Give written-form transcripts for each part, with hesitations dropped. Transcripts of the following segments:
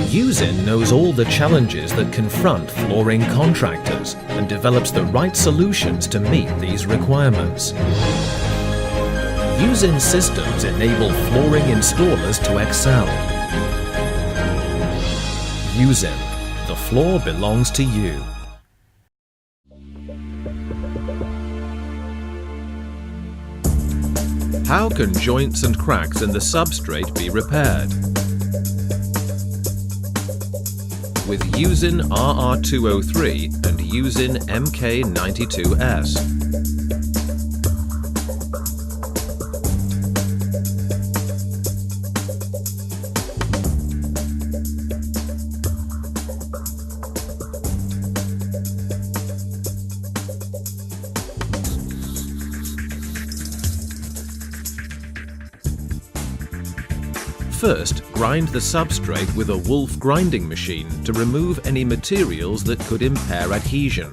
UZIN knows all the challenges that confront flooring contractors and develops the right solutions to meet these requirements. UZIN systems enable flooring installers to excel. UZIN, the floor belongs to you. How can joints and cracks in the substrate be repaired? With UZIN RR203 and UZIN MK92S. First, grind the substrate with a Wolf grinding machine to remove any materials that could impair adhesion.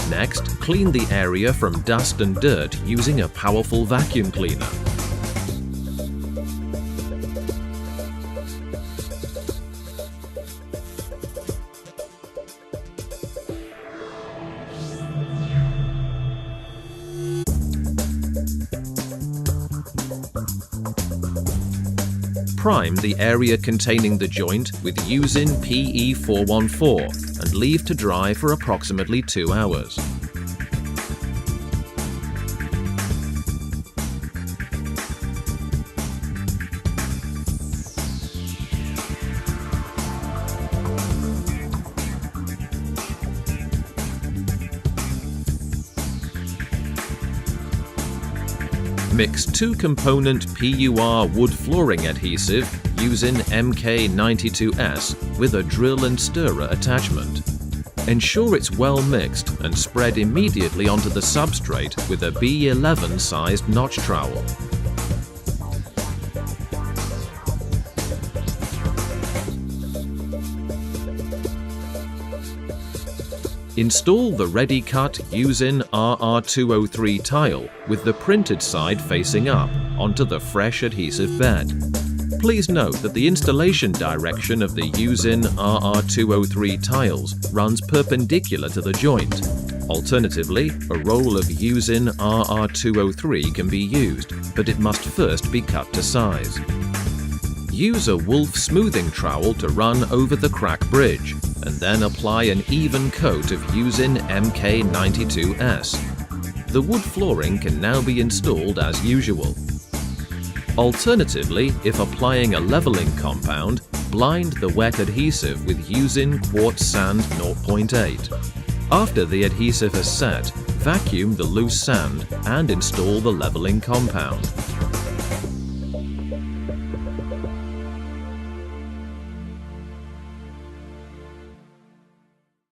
Next, clean the area from dust and dirt using a powerful vacuum cleaner. Prime the area containing the joint with UZIN PE414 and leave to dry for approximately 2 hours. Mix 2-component PUR wood flooring adhesive UZIN MK92S with a drill and stirrer attachment. Ensure it's well mixed and spread immediately onto the substrate with a B11 sized notch trowel. Install the ready-cut UZIN RR203 tile with the printed side facing up onto the fresh adhesive bed. Please note that the installation direction of the UZIN RR203 tiles runs perpendicular to the joint. Alternatively, a roll of UZIN RR203 can be used, but it must first be cut to size. Use a Wolf smoothing trowel to run over the crack bridge, and then apply an even coat of UZIN MK92S. The wood flooring can now be installed as usual. Alternatively, if applying a leveling compound, blind the wet adhesive with UZIN Quartz Sand 0.8. After the adhesive has set, vacuum the loose sand and install the leveling compound.